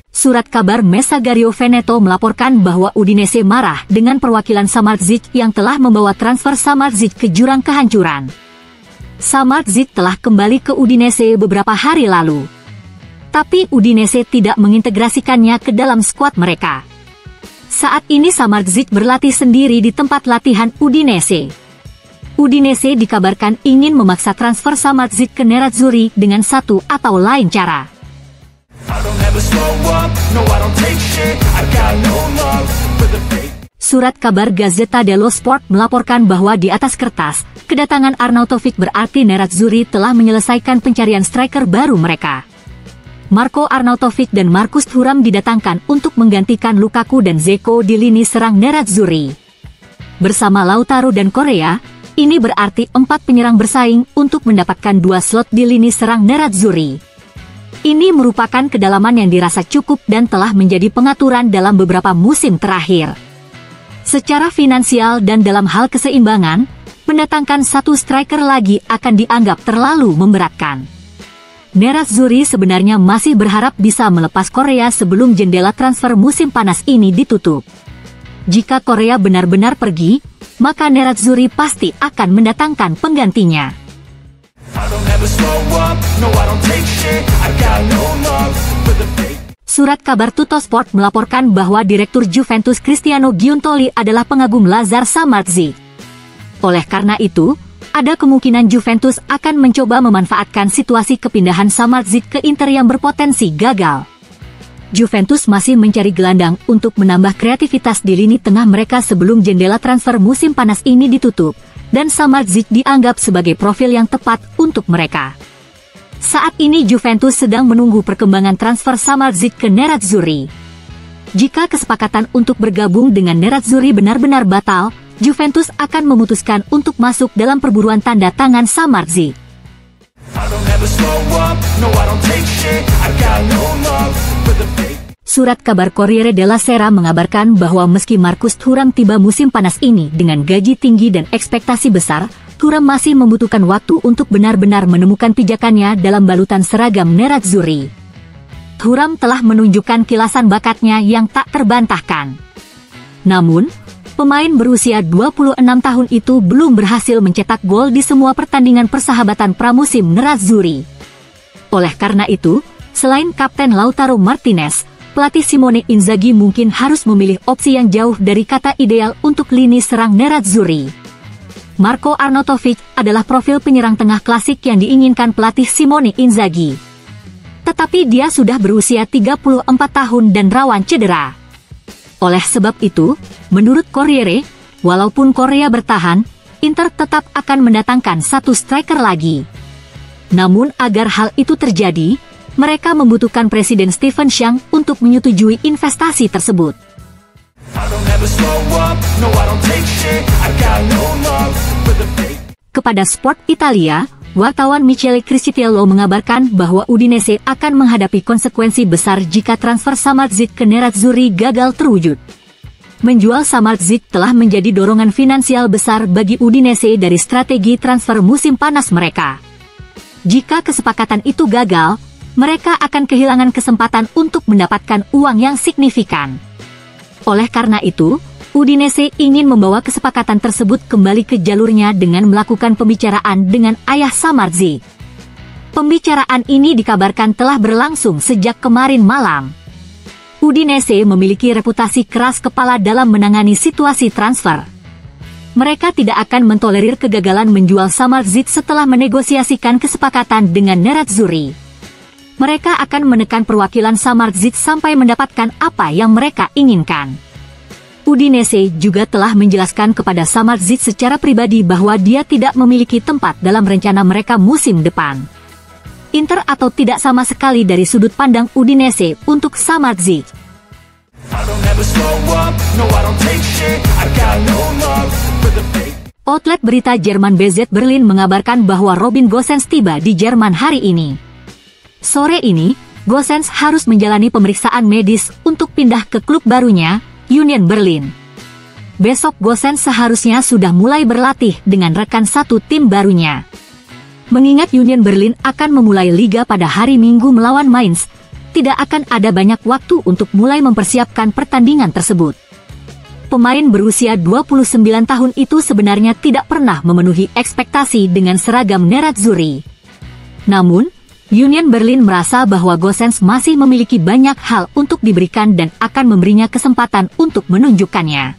Surat kabar Messaggero Veneto melaporkan bahwa Udinese marah dengan perwakilan Samardzic yang telah membawa transfer Samardzic ke jurang kehancuran. Samardzic telah kembali ke Udinese beberapa hari lalu. Tapi Udinese tidak mengintegrasikannya ke dalam skuad mereka. Saat ini Samardzic berlatih sendiri di tempat latihan Udinese. Udinese dikabarkan ingin memaksa transfer Samardzic ke Nerazzurri dengan satu atau lain cara. Surat kabar Gazzetta dello Sport melaporkan bahwa di atas kertas, kedatangan Arnautovic berarti Nerazzurri telah menyelesaikan pencarian striker baru mereka. Marco Arnautovic dan Marcus Thuram didatangkan untuk menggantikan Lukaku dan Dzeko di lini serang Nerazzurri. Bersama Lautaro dan Correa, ini berarti 4 penyerang bersaing untuk mendapatkan 2 slot di lini serang Nerazzurri. Ini merupakan kedalaman yang dirasa cukup dan telah menjadi pengaturan dalam beberapa musim terakhir. Secara finansial dan dalam hal keseimbangan, mendatangkan satu striker lagi akan dianggap terlalu memberatkan. Nerazzurri sebenarnya masih berharap bisa melepas Correa sebelum jendela transfer musim panas ini ditutup. Jika Correa benar-benar pergi, maka Nerazzurri pasti akan mendatangkan penggantinya. Surat kabar Tuttosport melaporkan bahwa Direktur Juventus Cristiano Giuntoli adalah pengagum Lazar Samardzic. Oleh karena itu, ada kemungkinan Juventus akan mencoba memanfaatkan situasi kepindahan Samardzic ke Inter yang berpotensi gagal. Juventus masih mencari gelandang untuk menambah kreativitas di lini tengah mereka sebelum jendela transfer musim panas ini ditutup, dan Samardzic dianggap sebagai profil yang tepat untuk mereka. Saat ini Juventus sedang menunggu perkembangan transfer Samardzic ke Nerazzurri. Jika kesepakatan untuk bergabung dengan Nerazzurri benar-benar batal, Juventus akan memutuskan untuk masuk dalam perburuan tanda tangan Samardzic. Surat kabar Corriere della Sera mengabarkan bahwa meski Marcus Thuram tiba musim panas ini dengan gaji tinggi dan ekspektasi besar, Thuram masih membutuhkan waktu untuk benar-benar menemukan pijakannya dalam balutan seragam Nerazzurri. Thuram telah menunjukkan kilasan bakatnya yang tak terbantahkan. Namun, pemain berusia 26 tahun itu belum berhasil mencetak gol di semua pertandingan persahabatan pramusim Nerazzurri. Oleh karena itu, selain Kapten Lautaro Martinez, pelatih Simone Inzaghi mungkin harus memilih opsi yang jauh dari kata ideal untuk lini serang Nerazzurri. Marco Arnautovic adalah profil penyerang tengah klasik yang diinginkan pelatih Simone Inzaghi. Tetapi dia sudah berusia 34 tahun dan rawan cedera. Oleh sebab itu, menurut Corriere, walaupun Correa bertahan, Inter tetap akan mendatangkan satu striker lagi. Namun agar hal itu terjadi, mereka membutuhkan Presiden Stephen Xiang untuk menyetujui investasi tersebut. Kepada Sport Italia, wartawan Michele Cristitello mengabarkan bahwa Udinese akan menghadapi konsekuensi besar jika transfer Samardzic ke Nerazzurri gagal terwujud. Menjual Samardzic telah menjadi dorongan finansial besar bagi Udinese dari strategi transfer musim panas mereka. Jika kesepakatan itu gagal, mereka akan kehilangan kesempatan untuk mendapatkan uang yang signifikan. Oleh karena itu, Udinese ingin membawa kesepakatan tersebut kembali ke jalurnya dengan melakukan pembicaraan dengan ayah Samardzic. Pembicaraan ini dikabarkan telah berlangsung sejak kemarin malam. Udinese memiliki reputasi keras kepala dalam menangani situasi transfer. Mereka tidak akan mentolerir kegagalan menjual Samardzic setelah menegosiasikan kesepakatan dengan Nerazzurri. Mereka akan menekan perwakilan Samardzic sampai mendapatkan apa yang mereka inginkan. Udinese juga telah menjelaskan kepada Samardzic secara pribadi bahwa dia tidak memiliki tempat dalam rencana mereka musim depan. Inter atau tidak sama sekali dari sudut pandang Udinese untuk Samardzic. Outlet berita Jerman BZ Berlin mengabarkan bahwa Robin Gosens tiba di Jerman hari ini. Sore ini, Gosens harus menjalani pemeriksaan medis untuk pindah ke klub barunya, Union Berlin. Besok Gosens seharusnya sudah mulai berlatih dengan rekan satu tim barunya. Mengingat Union Berlin akan memulai liga pada hari Minggu melawan Mainz, tidak akan ada banyak waktu untuk mulai mempersiapkan pertandingan tersebut. Pemain berusia 29 tahun itu sebenarnya tidak pernah memenuhi ekspektasi dengan seragam Nerazzurri. Namun, Union Berlin merasa bahwa Gosens masih memiliki banyak hal untuk diberikan dan akan memberinya kesempatan untuk menunjukkannya.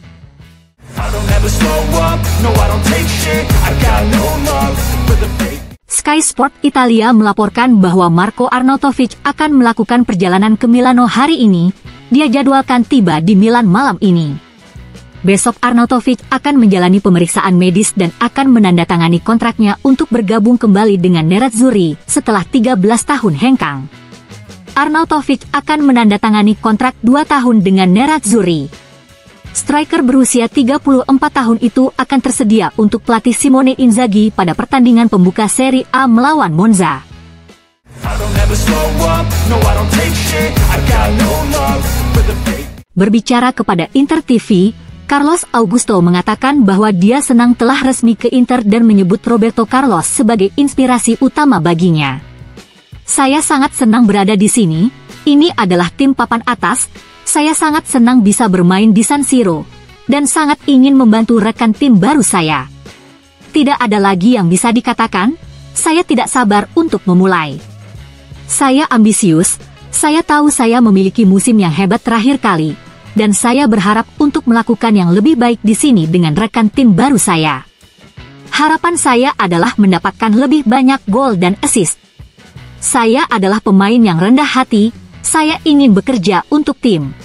Sky Sport Italia melaporkan bahwa Marco Arnautovic akan melakukan perjalanan ke Milano hari ini. Dia jadwalkan tiba di Milan malam ini. Besok Arnautovic akan menjalani pemeriksaan medis dan akan menandatangani kontraknya untuk bergabung kembali dengan Nerazzurri setelah 13 tahun hengkang. Arnautovic akan menandatangani kontrak 2 tahun dengan Nerazzurri. Striker berusia 34 tahun itu akan tersedia untuk pelatih Simone Inzaghi pada pertandingan pembuka Serie A melawan Monza. Berbicara kepada Inter TV, Carlos Augusto mengatakan bahwa dia senang telah resmi ke Inter dan menyebut Roberto Carlos sebagai inspirasi utama baginya. Saya sangat senang berada di sini, ini adalah tim papan atas. Saya sangat senang bisa bermain di San Siro, dan sangat ingin membantu rekan tim baru saya. Tidak ada lagi yang bisa dikatakan, saya tidak sabar untuk memulai. Saya ambisius, saya tahu saya memiliki musim yang hebat terakhir kali, dan saya berharap untuk melakukan yang lebih baik di sini dengan rekan tim baru saya. Harapan saya adalah mendapatkan lebih banyak gol dan assist. Saya adalah pemain yang rendah hati. Saya ingin bekerja untuk tim.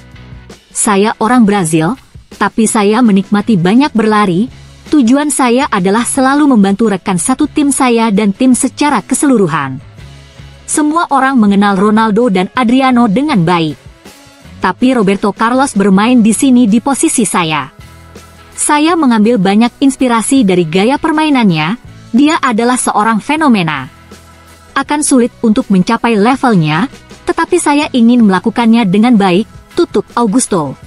Saya orang Brazil, tapi saya menikmati banyak berlari. Tujuan saya adalah selalu membantu rekan satu tim saya dan tim secara keseluruhan. Semua orang mengenal Ronaldo dan Adriano dengan baik. Tapi Roberto Carlos bermain di sini di posisi saya. Saya mengambil banyak inspirasi dari gaya permainannya. Dia adalah seorang fenomena. Akan sulit untuk mencapai levelnya, tetapi saya ingin melakukannya dengan baik, tutup Augusto.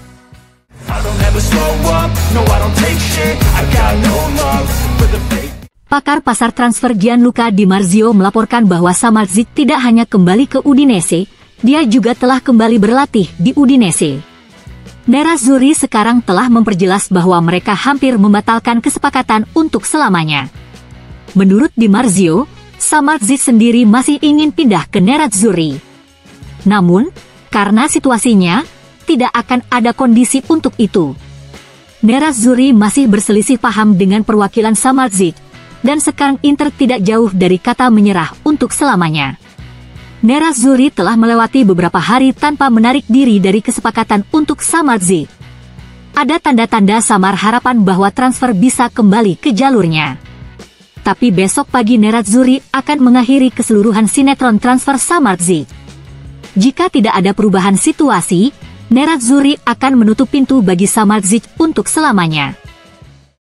Pakar pasar transfer Gianluca Di Marzio melaporkan bahwa Samardzic tidak hanya kembali ke Udinese, dia juga telah kembali berlatih di Udinese. Nerazzurri sekarang telah memperjelas bahwa mereka hampir membatalkan kesepakatan untuk selamanya. Menurut Di Marzio, Samardzic sendiri masih ingin pindah ke Nerazzurri. Namun, karena situasinya, tidak akan ada kondisi untuk itu. Nerazzurri masih berselisih paham dengan perwakilan Samardzic, dan sekarang Inter tidak jauh dari kata menyerah untuk selamanya. Nerazzurri telah melewati beberapa hari tanpa menarik diri dari kesepakatan untuk Samardzic. Ada tanda-tanda samar harapan bahwa transfer bisa kembali ke jalurnya. Tapi besok pagi Nerazzurri akan mengakhiri keseluruhan sinetron transfer Samardzic. Jika tidak ada perubahan situasi, Nerazzurri akan menutup pintu bagi Samardzic untuk selamanya.